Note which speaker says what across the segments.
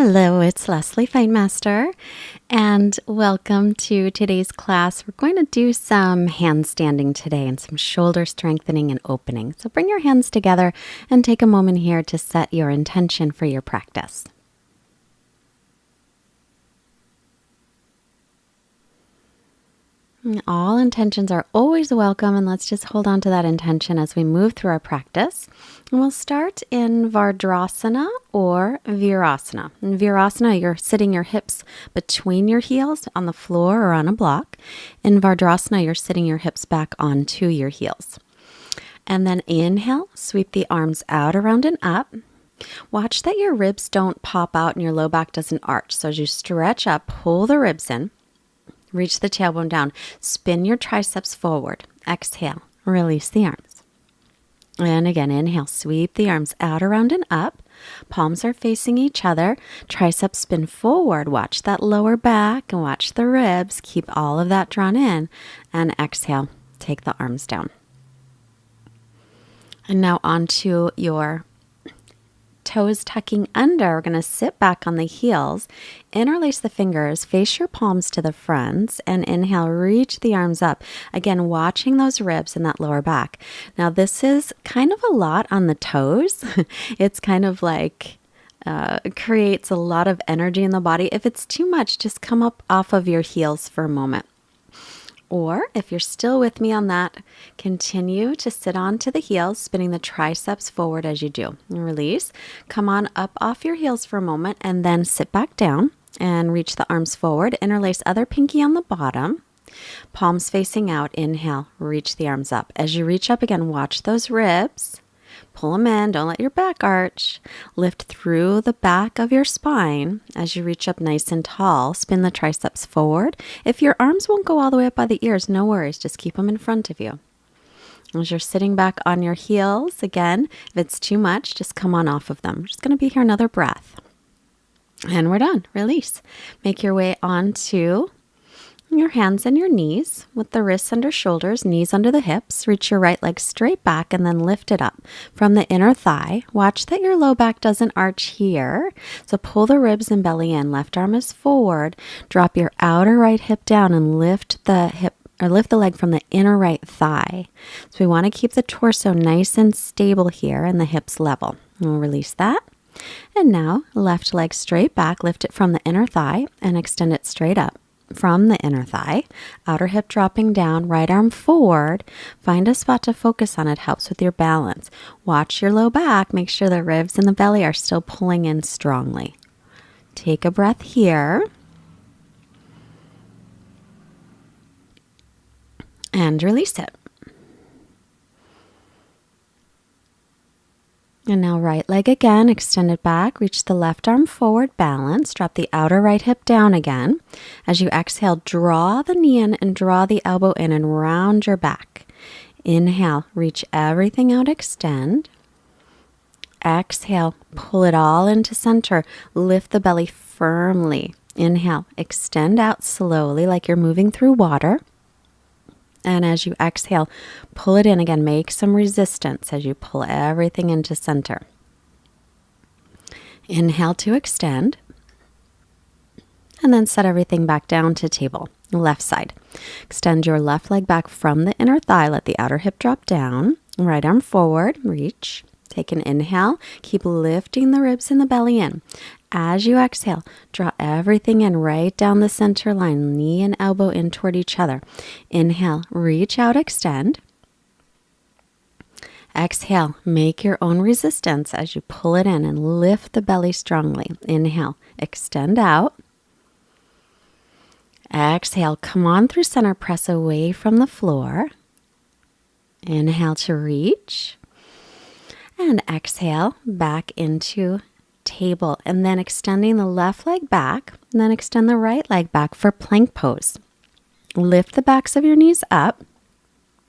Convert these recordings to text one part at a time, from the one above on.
Speaker 1: Hello, it's Leslie Fightmaster, and welcome to today's class. We're going to do some handstanding today and some shoulder strengthening and opening. So bring your hands together and take a moment here to set your intention for your practice. All intentions are always welcome, and let's just hold on to that intention as we move through our practice. And we'll start in Vajrasana or Virasana. In Virasana, you're sitting your hips between your heels on the floor or on a block. In Vajrasana, you're sitting your hips back onto your heels. And then inhale, sweep the arms out, around, and up. Watch that your ribs don't pop out and your low back doesn't arch. So as you stretch up, pull the ribs in. Reach the tailbone down. Spin your triceps forward. Exhale. Release the arms. And again, inhale. Sweep the arms out, around, and up. Palms are facing each other. Triceps spin forward. Watch that lower back and watch the ribs. Keep all of that drawn in. And exhale. Take the arms down. And now onto your toes tucking under. We're going to sit back on the heels, interlace the fingers, face your palms to the front, and inhale, reach the arms up. Again, watching those ribs and that lower back. Now, this is kind of a lot on the toes. It's kind of like creates a lot of energy in the body. If it's too much, just come up off of your heels for a moment. Or if you're still with me on that, continue to sit onto the heels, spinning the triceps forward as you do. Release. Come on up off your heels for a moment and then sit back down and reach the arms forward. Interlace other pinky on the bottom. Palms facing out. Inhale. Reach the arms up. As you reach up again, watch those ribs. Pull them in. Don't let your back arch. Lift through the back of your spine as you reach up nice and tall. Spin the triceps forward. If your arms won't go all the way up by the ears, no worries. Just keep them in front of you. As you're sitting back on your heels, again, if it's too much, just come on off of them. We're just going to be here another breath. And we're done. Release. Make your way onto your hands and your knees with the wrists under shoulders, knees under the hips. Reach your right leg straight back and then lift it up from the inner thigh. Watch that your low back doesn't arch here. So pull the ribs and belly in. Left arm is forward. Drop your outer right hip down and lift the leg from the inner right thigh. So we want to keep the torso nice and stable here and the hips level. And we'll release that. And now left leg straight back. Lift it from the inner thigh and extend it straight up from the inner thigh. Outer hip dropping down, right arm forward. Find a spot to focus on. It helps with your balance. Watch your low back. Make sure the ribs and the belly are still pulling in strongly. Take a breath here. And release it. And now right leg again, extend it back, reach the left arm forward, balance, drop the outer right hip down again. As you exhale, draw the knee in and draw the elbow in and round your back. Inhale, reach everything out, extend. Exhale, pull it all into center, lift the belly firmly. Inhale, extend out slowly like you're moving through water. And as you exhale, pull it in again. Make some resistance as you pull everything into center. Inhale to extend. And then set everything back down to table. Left side. Extend your left leg back from the inner thigh. Let the outer hip drop down. Right arm forward. Reach. Take an inhale. Keep lifting the ribs and the belly in. As you exhale, draw everything in right down the center line, knee and elbow in toward each other. Inhale, reach out, extend. Exhale, make your own resistance as you pull it in and lift the belly strongly. Inhale, extend out. Exhale, come on through center, press away from the floor. Inhale to reach. And exhale, back into table, and then extending the left leg back, and then extend the right leg back for plank pose. Lift the backs of your knees up,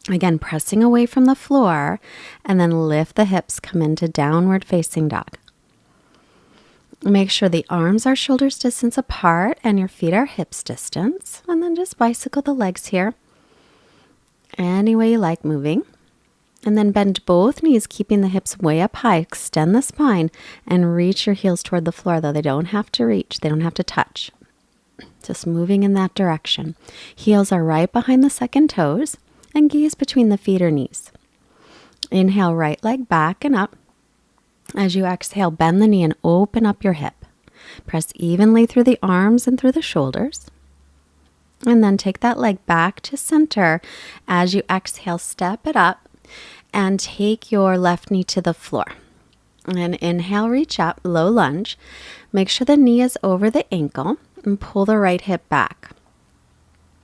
Speaker 1: again pressing away from the floor, and then lift the hips, come into downward facing dog. Make sure the arms are shoulders distance apart and your feet are hips distance, and then just bicycle the legs here any way you like moving. And then bend both knees, keeping the hips way up high. Extend the spine and reach your heels toward the floor, though they don't have to reach. They don't have to touch. Just moving in that direction. Heels are right behind the second toes and gaze between the feet or knees. Inhale, right leg back and up. As you exhale, bend the knee and open up your hip. Press evenly through the arms and through the shoulders. And then take that leg back to center. As you exhale, step it up and take your left knee to the floor. And inhale, reach up, low lunge. Make sure the knee is over the ankle and pull the right hip back.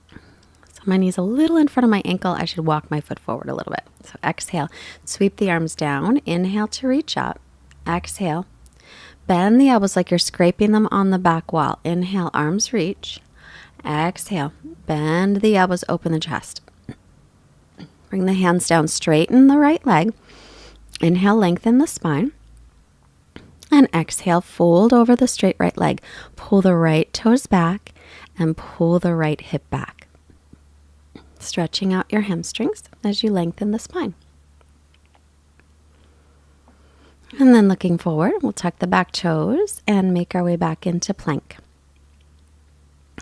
Speaker 1: So my knee's a little in front of my ankle. I should walk my foot forward a little bit. So exhale, sweep the arms down. Inhale to reach up. Exhale, bend the elbows like you're scraping them on the back wall. Inhale, arms reach. Exhale, bend the elbows, open the chest. Bring the hands down, straighten the right leg. Inhale, lengthen the spine. And exhale, fold over the straight right leg. Pull the right toes back and pull the right hip back. Stretching out your hamstrings as you lengthen the spine. And then looking forward, we'll tuck the back toes and make our way back into plank.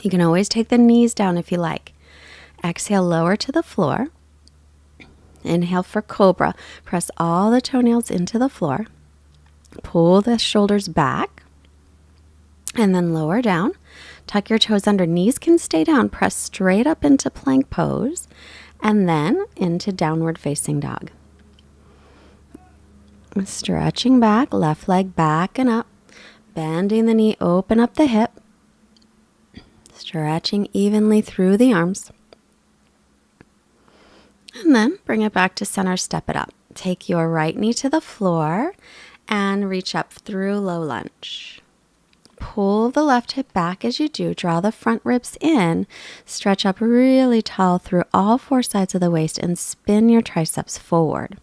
Speaker 1: You can always take the knees down if you like. Exhale, lower to the floor. Inhale for cobra. Press all the toenails into the floor. Pull the shoulders back. And then lower down. Tuck your toes under. Knees can stay down. Press straight up into plank pose. And then into downward facing dog. Stretching back. Left leg back and up. Bending the knee. Open up the hip. Stretching evenly through the arms. And then bring it back to center, step it up. Take your right knee to the floor and reach up through low lunge. Pull the left hip back as you do. Draw the front ribs in. Stretch up really tall through all four sides of the waist and spin your triceps forward.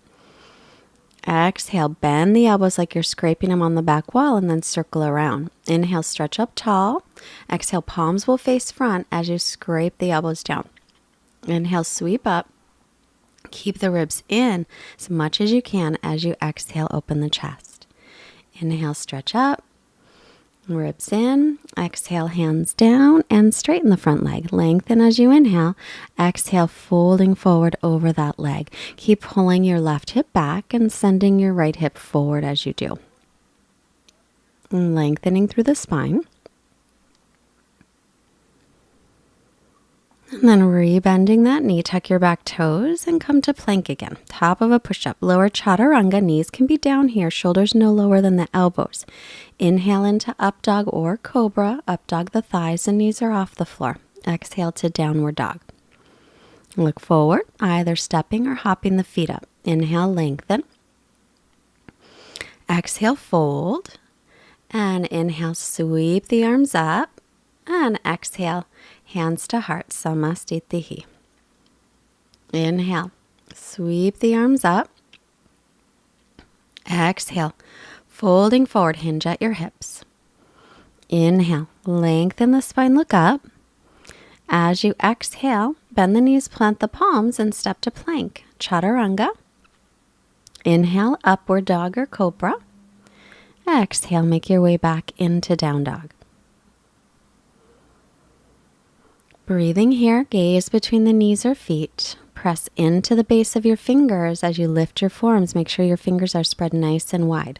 Speaker 1: Exhale, bend the elbows like you're scraping them on the back wall and then circle around. Inhale, stretch up tall. Exhale, palms will face front as you scrape the elbows down. Inhale, sweep up. Keep the ribs in as much as you can as you exhale, open the chest. Inhale, stretch up, ribs in. Exhale, hands down and straighten the front leg. Lengthen as you inhale. Exhale, folding forward over that leg. Keep pulling your left hip back and sending your right hip forward as you do. Lengthening through the spine. And then rebending that knee, tuck your back toes and come to plank again. Top of a push-up, lower chaturanga. Knees can be down here, shoulders no lower than the elbows. Inhale into up dog or cobra. Up dog the thighs and knees are off the floor. Exhale to downward dog. Look forward, either stepping or hopping the feet up. Inhale, lengthen. Exhale, fold. And inhale, sweep the arms up. And exhale, hands to heart, samastitihi. Inhale, sweep the arms up. Exhale, folding forward, hinge at your hips. Inhale, lengthen the spine, look up. As you exhale, bend the knees, plant the palms, and step to plank. Chaturanga. Inhale, upward dog or cobra. Exhale, make your way back into down dog. Breathing here, gaze between the knees or feet. Press into the base of your fingers as you lift your forearms. Make sure your fingers are spread nice and wide.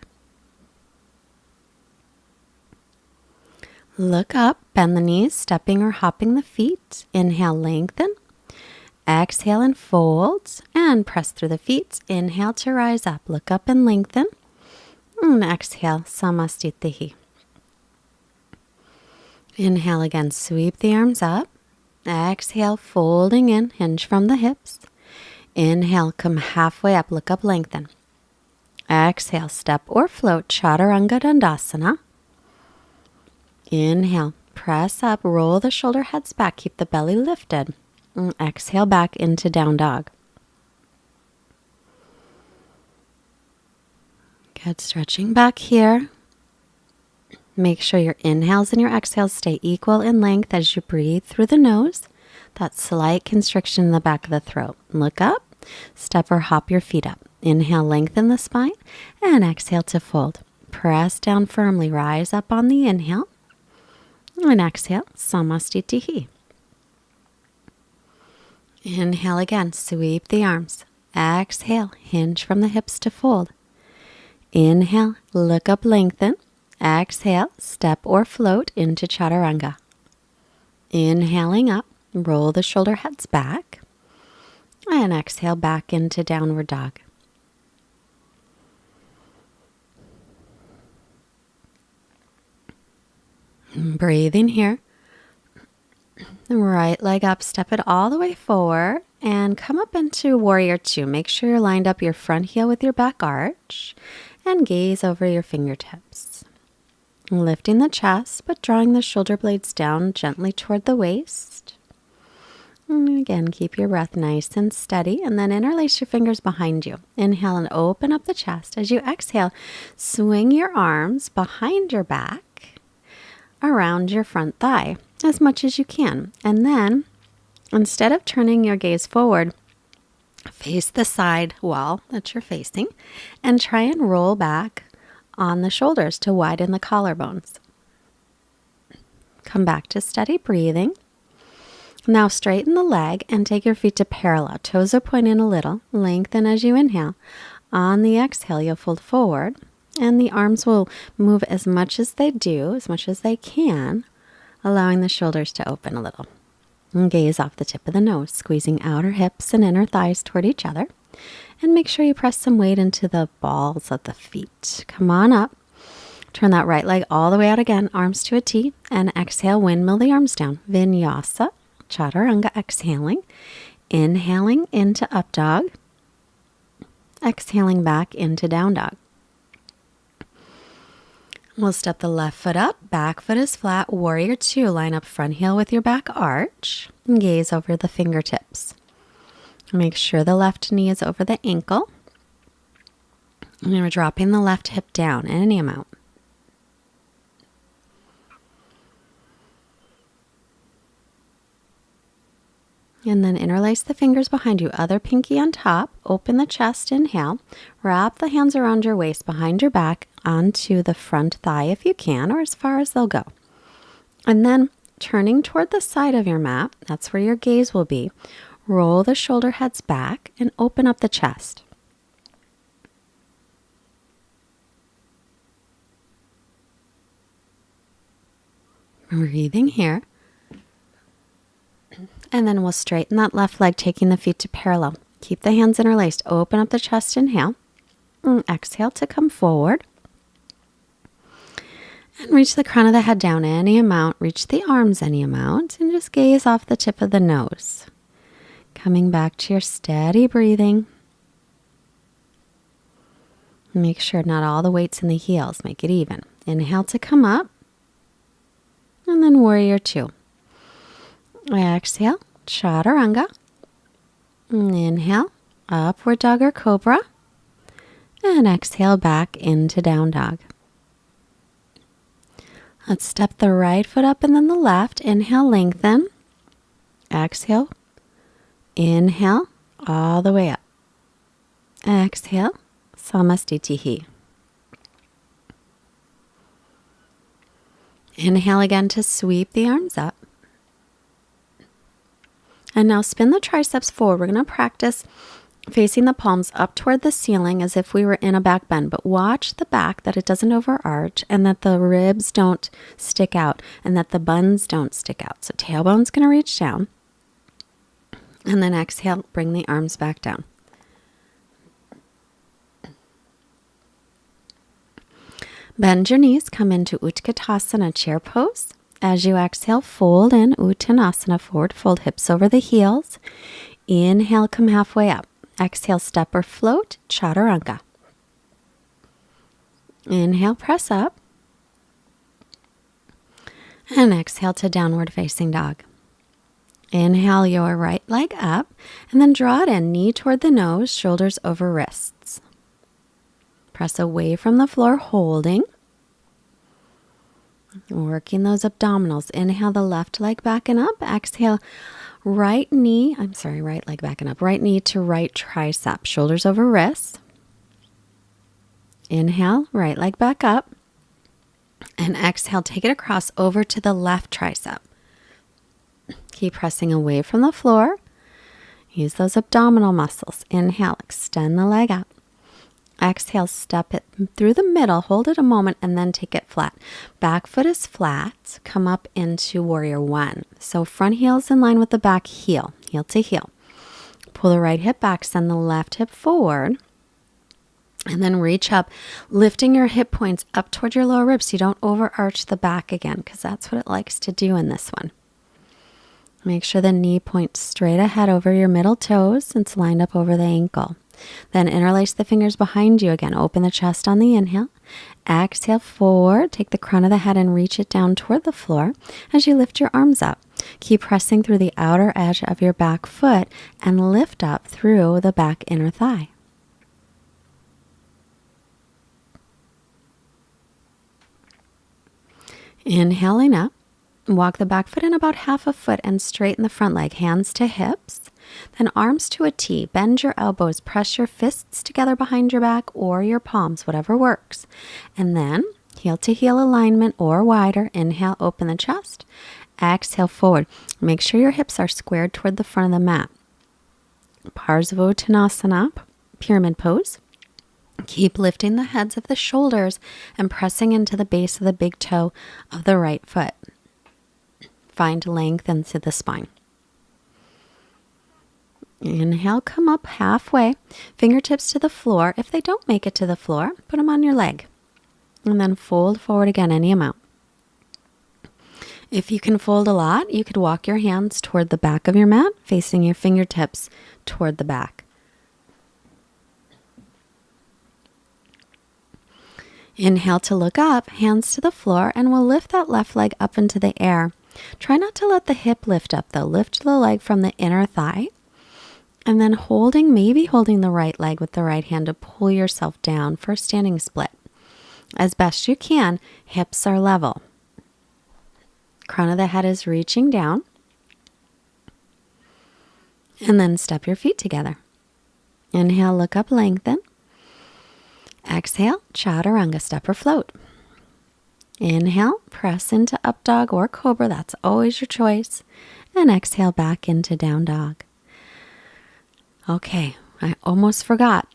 Speaker 1: Look up, bend the knees, stepping or hopping the feet. Inhale, lengthen. Exhale and fold. And press through the feet. Inhale to rise up. Look up and lengthen. And exhale, samastitihi. Inhale again, sweep the arms up. Exhale, folding in, hinge from the hips. Inhale, come halfway up, look up, lengthen. Exhale, step or float, chaturanga dandasana. Inhale, press up, roll the shoulder heads back, keep the belly lifted. And exhale back into down dog. Good, stretching back here. Make sure your inhales and your exhales stay equal in length as you breathe through the nose. That slight constriction in the back of the throat. Look up Step or hop your feet up. Inhale, lengthen the spine, and exhale to fold. Press down firmly, rise up on the inhale, and exhale, Samastitihi. Inhale again, sweep the arms. Exhale, hinge from the hips to fold. Inhale, look up, lengthen. Exhale, step or float into Chaturanga. Inhaling up, roll the shoulder heads back. And exhale back into downward dog. Breathing here. Right leg up, step it all the way forward and come up into warrior two. Make sure you're lined up your front heel with your back arch and gaze over your fingertips. Lifting the chest, but drawing the shoulder blades down gently toward the waist. And again, keep your breath nice and steady, and then interlace your fingers behind you. Inhale and open up the chest. As you exhale, swing your arms behind your back, around your front thigh as much as you can. And then, instead of turning your gaze forward, face the side wall that you're facing and try and roll back on the shoulders to widen the collarbones. Come back to steady breathing. Now straighten the leg and take your feet to parallel. Toes are pointing a little. Lengthen as you inhale. On the exhale, you'll fold forward. And the arms will move as much as they do, as much as they can, allowing the shoulders to open a little. And gaze off the tip of the nose, squeezing outer hips and inner thighs toward each other. And make sure you press some weight into the balls of the feet. Come on up. Turn that right leg all the way out again, arms to a T. And exhale, windmill the arms down. Vinyasa, Chaturanga, exhaling. Inhaling into up dog. Exhaling back into down dog. We'll step the left foot up, back foot is flat, warrior two. Line up front heel with your back arch and gaze over the fingertips. Make sure the left knee is over the ankle. And we're dropping the left hip down any amount. And then interlace the fingers behind you. Other pinky on top. Open the chest. Inhale. Wrap the hands around your waist behind your back onto the front thigh if you can, or as far as they'll go. And then turning toward the side of your mat, that's where your gaze will be. Roll the shoulder heads back and open up the chest. Breathing here. And then we'll straighten that left leg, taking the feet to parallel. Keep the hands interlaced. Open up the chest, inhale. And exhale to come forward. And reach the crown of the head down any amount. Reach the arms any amount. And just gaze off the tip of the nose. Coming back to your steady breathing. Make sure not all the weight's in the heels. Make it even. Inhale to come up. And then warrior two. Exhale, Chaturanga. Inhale, upward dog or cobra. And exhale back into down dog. Let's step the right foot up and then the left. Inhale, lengthen. Exhale. Inhale, all the way up. Exhale, Samastitihi. Inhale again to sweep the arms up. And now spin the triceps forward. We're going to practice facing the palms up toward the ceiling as if we were in a back bend. But watch the back, that it doesn't overarch and that the ribs don't stick out and that the buns don't stick out. So tailbone's going to reach down. And then exhale, bring the arms back down. Bend your knees, come into Utkatasana, chair pose. As you exhale, fold in Uttanasana, forward fold, hips over the heels. Inhale, come halfway up. Exhale, step or float, Chaturanga. Inhale, press up. And exhale to downward facing dog. Inhale your right leg up and then draw it in, knee toward the nose, shoulders over wrists. Press away from the floor, holding. Working those abdominals. Inhale the left leg back and up. Exhale, Right leg backing up. Right knee to right tricep, shoulders over wrists. Inhale, right leg back up. And exhale, take it across over to the left tricep. Keep pressing away from the floor. Use those abdominal muscles. Inhale, extend the leg up. Exhale, step it through the middle, hold it a moment, and then take it flat. Back foot is flat. Come up into warrior one. So front heel is in line with the back heel, heel to heel. Pull the right hip back, send the left hip forward, and then reach up, lifting your hip points up toward your lower ribs so you don't overarch the back again, because that's what it likes to do in this one. Make sure the knee points straight ahead over your middle toes. It's lined up over the ankle. Then interlace the fingers behind you again. Open the chest on the inhale. Exhale forward. Take the crown of the head and reach it down toward the floor as you lift your arms up. Keep pressing through the outer edge of your back foot and lift up through the back inner thigh. Inhaling up. Walk the back foot in about half a foot and straighten the front leg. Hands to hips. Then arms to a T. Bend your elbows. Press your fists together behind your back or your palms, whatever works. And then heel to heel alignment or wider. Inhale, open the chest. Exhale, forward. Make sure your hips are squared toward the front of the mat. Parsvottanasana, pyramid pose. Keep lifting the heads of the shoulders and pressing into the base of the big toe of the right foot. Find length into the spine. Inhale, come up halfway, fingertips to the floor. If they don't make it to the floor, put them on your leg. And then fold forward again, any amount. If you can fold a lot, you could walk your hands toward the back of your mat, facing your fingertips toward the back. Inhale to look up, hands to the floor, and we'll lift that left leg up into the air. Try not to let the hip lift up though. Lift the leg from the inner thigh. And then maybe holding the right leg with the right hand to pull yourself down for a standing split. As best you can, hips are level. Crown of the head is reaching down. And then step your feet together. Inhale, look up, lengthen. Exhale, chaturanga, step or float. Inhale, press into up dog or cobra. That's always your choice. And exhale back into down dog. Okay, I almost forgot.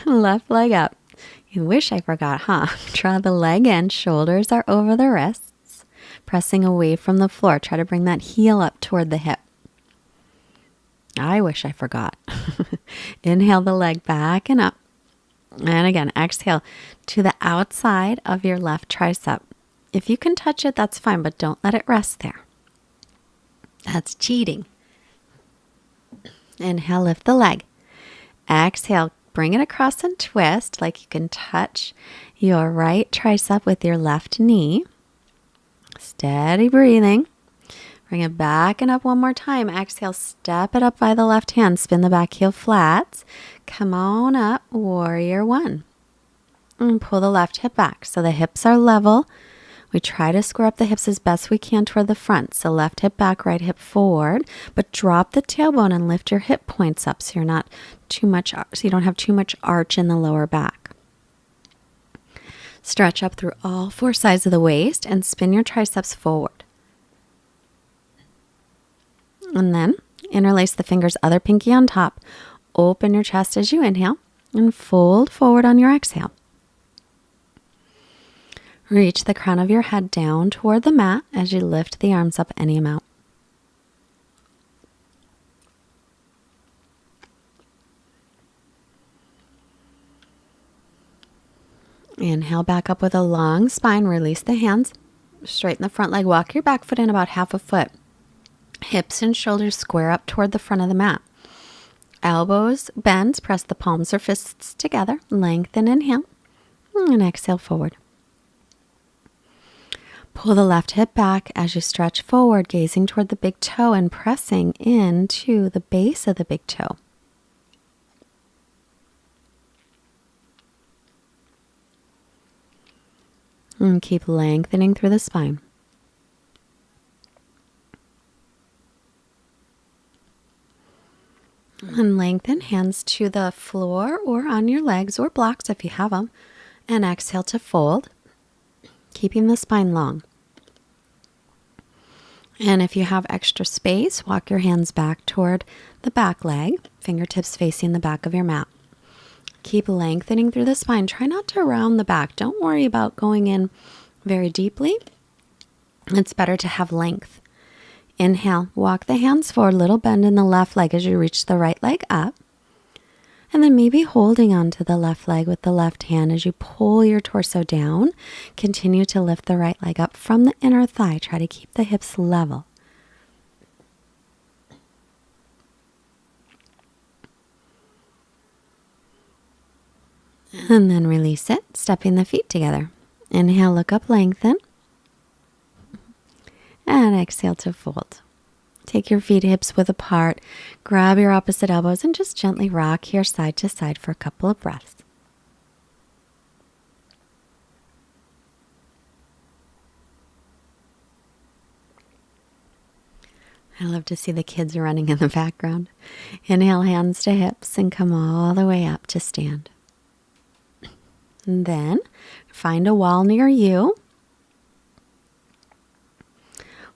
Speaker 1: Left leg up. You wish I forgot, huh? Draw the leg in. Shoulders are over the wrists. Pressing away from the floor. Try to bring that heel up toward the hip. I wish I forgot. Inhale the leg back and up. And again, exhale to the outside of your left tricep. If you can touch it, that's fine, but don't let it rest there. That's cheating. Inhale, lift the leg. Exhale, bring it across and twist like you can touch your right tricep with your left knee. Steady breathing. Bring it back and up one more time. Exhale, step it up by the left hand. Spin the back heel flat. Come on up, warrior one. And pull the left hip back so the hips are level. We try to square up the hips as best we can toward the front. So left hip back, right hip forward, but drop the tailbone and lift your hip points up so you don't have too much arch in the lower back. Stretch up through all four sides of the waist and spin your triceps forward. And then interlace the fingers, other pinky on top. Open your chest as you inhale and fold forward on your exhale. Reach the crown of your head down toward the mat as you lift the arms up any amount. Inhale back up with a long spine. Release the hands. Straighten the front leg. Walk your back foot in about half a foot. Hips and shoulders square up toward the front of the mat. Elbows bend. Press the palms or fists together. Lengthen, inhale. And exhale forward. Pull the left hip back as you stretch forward, gazing toward the big toe and pressing into the base of the big toe. And keep lengthening through the spine. And lengthen hands to the floor or on your legs or blocks if you have them. And exhale to fold, keeping the spine long. And if you have extra space, walk your hands back toward the back leg, fingertips facing the back of your mat. Keep lengthening through the spine. Try not to round the back. Don't worry about going in very deeply. It's better to have length. Inhale, walk the hands forward, little bend in the left leg as you reach the right leg up. And then maybe holding onto the left leg with the left hand as you pull your torso down. Continue to lift the right leg up from the inner thigh. Try to keep the hips level. And then release it, stepping the feet together. Inhale, look up, lengthen. And exhale to fold. Take your feet hips width apart, grab your opposite elbows, and just gently rock here side to side for a couple of breaths. I love to see the kids running in the background. Inhale, hands to hips, and come all the way up to stand. And then find a wall near you.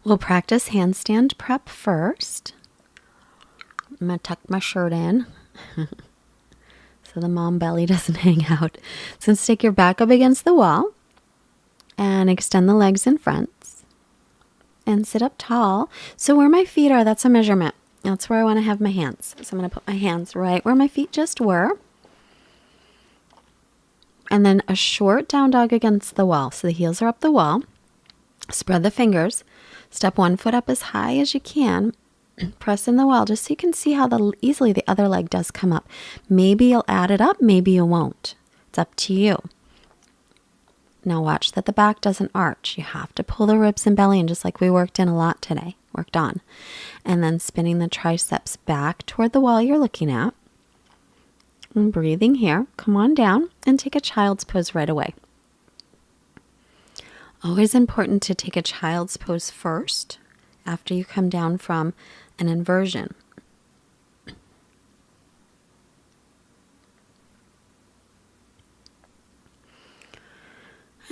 Speaker 1: We'll practice handstand prep first. I'm going to tuck my shirt in so the mom belly doesn't hang out. So stick your back up against the wall and extend the legs in front and sit up tall. So where my feet are, that's a measurement. That's where I want to have my hands. So I'm going to put my hands right where my feet just were. And then a short down dog against the wall. So the heels are up the wall. Spread the fingers. Step one foot up as high as you can. Press in the wall just so you can see how easily the other leg does come up. Maybe you'll add it up, maybe you won't. It's up to you. Now watch that the back doesn't arch. You have to pull the ribs and belly in just like we worked in a lot today. Worked on. And then spinning the triceps back toward the wall you're looking at. And breathing here. Come on down and take a child's pose right away. Always important to take a child's pose first after you come down from an inversion.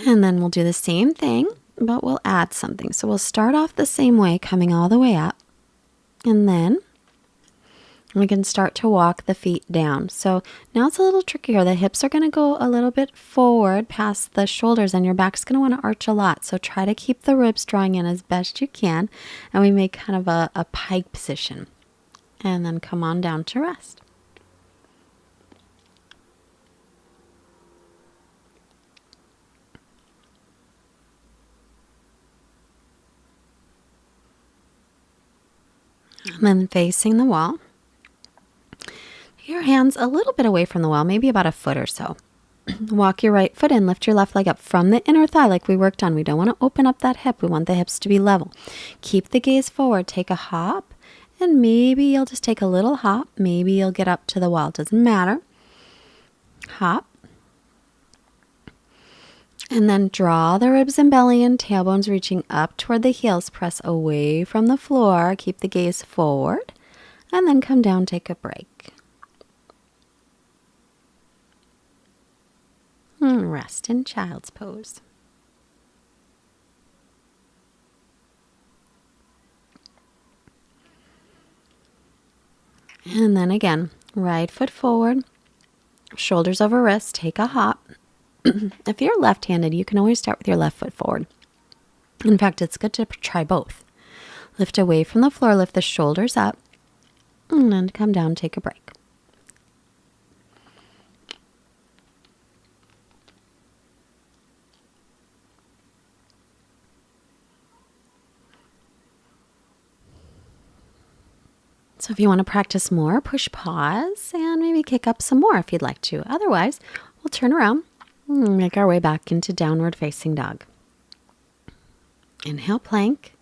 Speaker 1: And then we'll do the same thing, but we'll add something. So we'll start off the same way, coming all the way up. And then we can start to walk the feet down. So now it's a little trickier. The hips are going to go a little bit forward past the shoulders and your back's going to want to arch a lot. So try to keep the ribs drawing in as best you can. And we make kind of a pike position. And then come on down to rest. And then facing the wall. Your hands a little bit away from the wall, maybe about a foot or so. Walk your right foot in, lift your left leg up from the inner thigh like we worked on. We don't want to open up that hip. We want the hips to be level. Keep the gaze forward. Take a hop, and maybe you'll just take a little hop. Maybe you'll get up to the wall. Doesn't matter. Hop. And then draw the ribs and belly in, tailbones reaching up toward the heels. Press away from the floor. Keep the gaze forward. And then come down, take a break. And rest in child's pose. And then again, right foot forward, shoulders over wrists, take a hop. If you're left-handed, you can always start with your left foot forward. In fact, it's good to try both. Lift away from the floor, lift the shoulders up, and then come down, take a break. So if you want to practice more, push pause and maybe kick up some more if you'd like to. Otherwise, we'll turn around and make our way back into downward facing dog. Inhale, plank.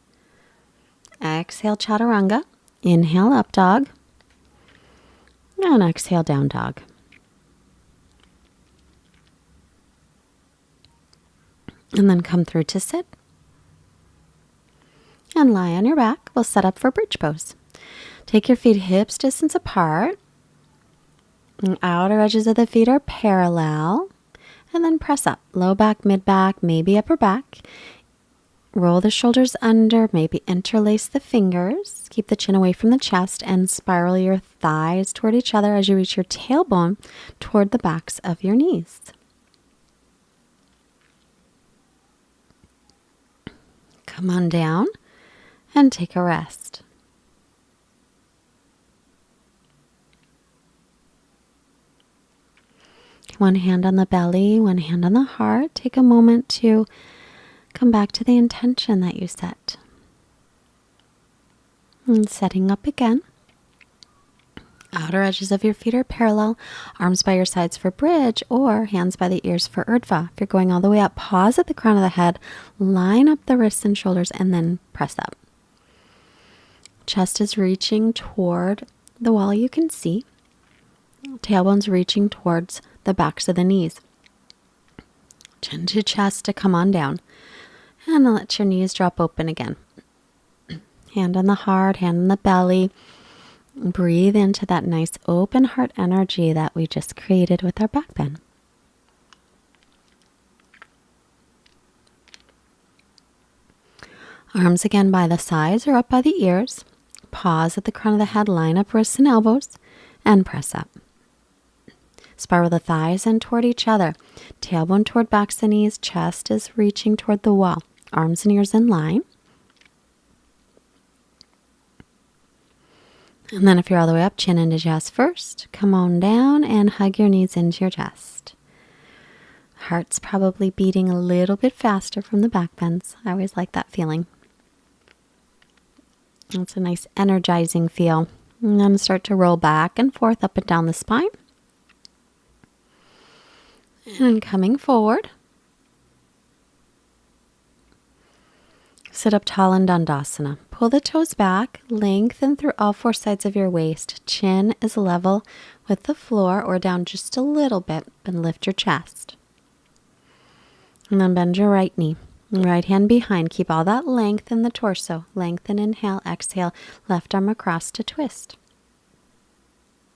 Speaker 1: Exhale, chaturanga. Inhale, up dog. And exhale, down dog. And then come through to sit. And lie on your back. We'll set up for bridge pose. Take your feet hips distance apart And outer edges of the feet are parallel. And then press up. Low back, mid back, maybe upper back. Roll the shoulders under, maybe interlace the fingers. Keep the chin away from the chest and spiral your thighs toward each other as you reach your tailbone toward the backs of your knees. Come on down and take a rest. One hand on the belly, one hand on the heart. Take a moment to come back to the intention that you set. And setting up again. Outer edges of your feet are parallel. Arms by your sides for bridge or hands by the ears for urdhva. If you're going all the way up, pause at the crown of the head. Line up the wrists and shoulders and then press up. Chest is reaching toward the wall you can see. Tailbone's reaching towards the backs of the knees. Chin to chest to come on down. And let your knees drop open again. Hand on the heart, hand on the belly. Breathe into that nice open heart energy that we just created with our back bend. Arms again by the sides or up by the ears. Pause at the crown of the head, line up wrists and elbows, and press up. Spiral the thighs in toward each other. Tailbone toward backs and knees. Chest is reaching toward the wall. Arms and ears in line. And then if you're all the way up, chin into chest first. Come on down and hug your knees into your chest. Heart's probably beating a little bit faster from the back bends. I always like that feeling. It's a nice energizing feel. And then start to roll back and forth up and down the spine. And coming forward. Sit up tall in Dandasana. Pull the toes back, lengthen through all four sides of your waist. Chin is level with the floor or down just a little bit, and lift your chest. And then bend your right knee. Right hand behind. Keep all that length in the torso. Lengthen, inhale, exhale, left arm across to twist.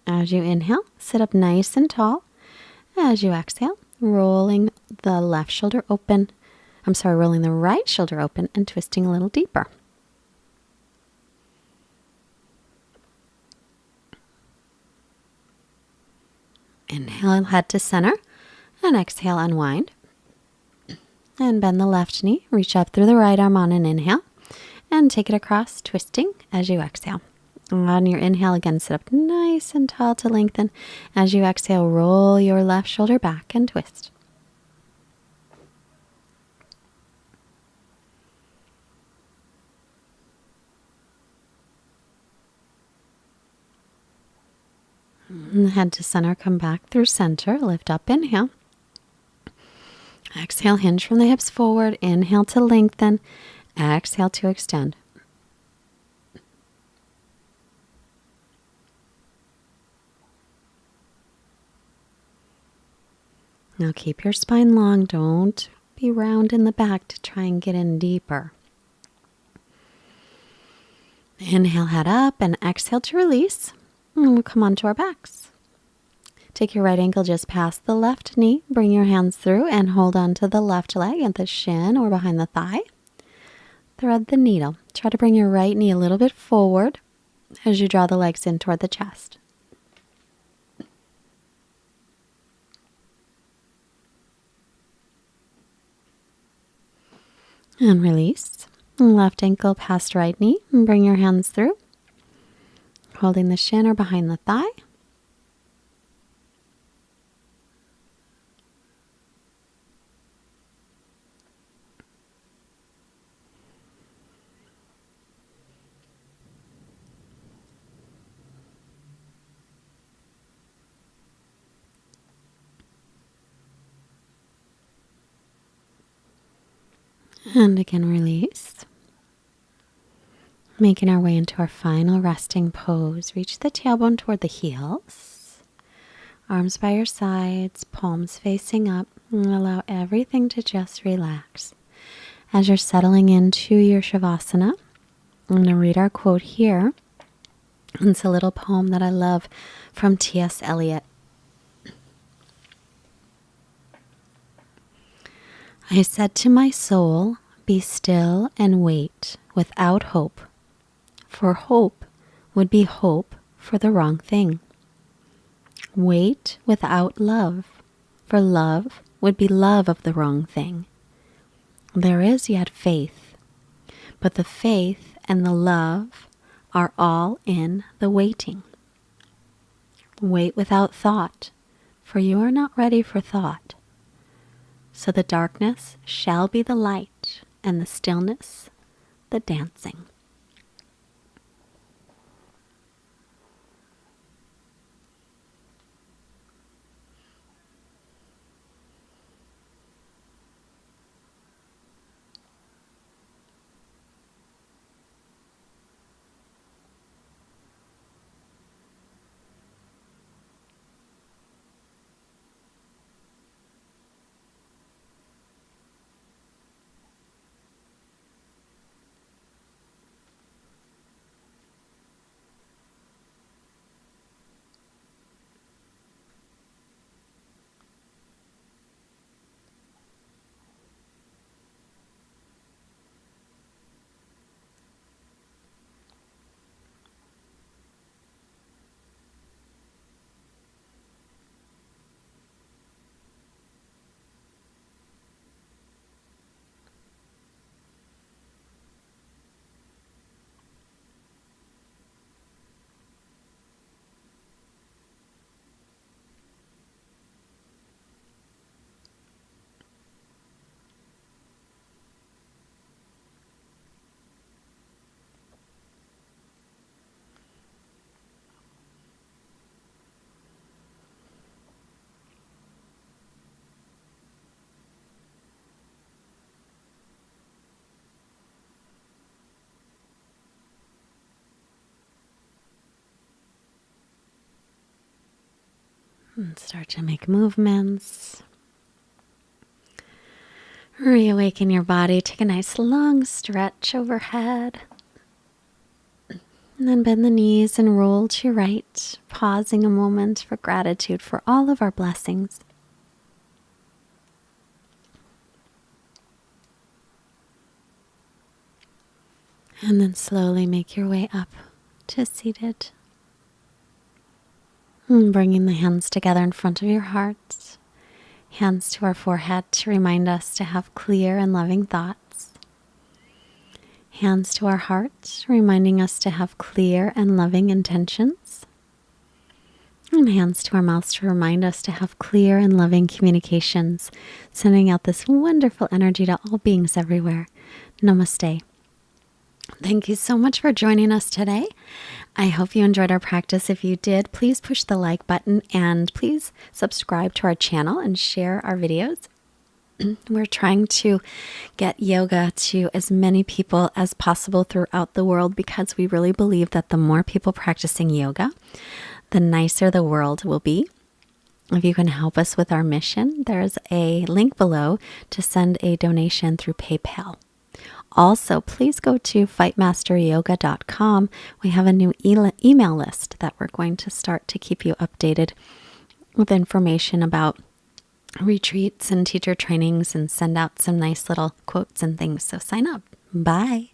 Speaker 1: As you inhale, sit up nice and tall. As you exhale, rolling the left shoulder open. Rolling the right shoulder open and twisting a little deeper. Inhale, head to center, and exhale, unwind. And bend the left knee, reach up through the right arm on an inhale, and take it across, twisting as you exhale. On your inhale, again, sit up nice and tall to lengthen. As you exhale, roll your left shoulder back and twist. And head to center, come back through center, lift up, inhale. Exhale, hinge from the hips forward, inhale to lengthen, exhale to extend. Now keep your spine long, don't be round in the back to try and get in deeper. Inhale, head up, and exhale to release. And we'll come onto our backs. Take your right ankle just past the left knee. Bring your hands through and hold on to the left leg at the shin or behind the thigh. Thread the needle. Try to bring your right knee a little bit forward as you draw the legs in toward the chest. And release. Left ankle past right knee. And bring your hands through. Holding the shin or behind the thigh. And again, release. Making our way into our final resting pose. Reach the tailbone toward the heels. Arms by your sides, palms facing up. And allow everything to just relax. As you're settling into your Shavasana, I'm going to read our quote here. It's a little poem that I love from T.S. Eliot. I said to my soul, be still and wait without hope, for hope would be hope for the wrong thing. Wait without love, for love would be love of the wrong thing. There is yet faith, but the faith and the love are all in the waiting. Wait without thought, for you are not ready for thought. So the darkness shall be the light, and the stillness the dancing. And start to make movements. Reawaken your body. Take a nice long stretch overhead. And then bend the knees and roll to your right, pausing a moment for gratitude for all of our blessings. And then slowly make your way up to seated. And bringing the hands together in front of your heart, hands to our forehead to remind us to have clear and loving thoughts. Hands to our heart, reminding us to have clear and loving intentions. And hands to our mouths to remind us to have clear and loving communications, sending out this wonderful energy to all beings everywhere. Namaste. Thank you so much for joining us today. I hope you enjoyed our practice. If you did, please push the like button and please subscribe to our channel and share our videos. We're trying to get yoga to as many people as possible throughout the world because we really believe that the more people practicing yoga, the nicer the world will be. If you can help us with our mission, there's a link below to send a donation through PayPal. Also, please go to fightmasteryoga.com. We have a new email list that we're going to start to keep you updated with information about retreats and teacher trainings and send out some nice little quotes and things. So sign up. Bye.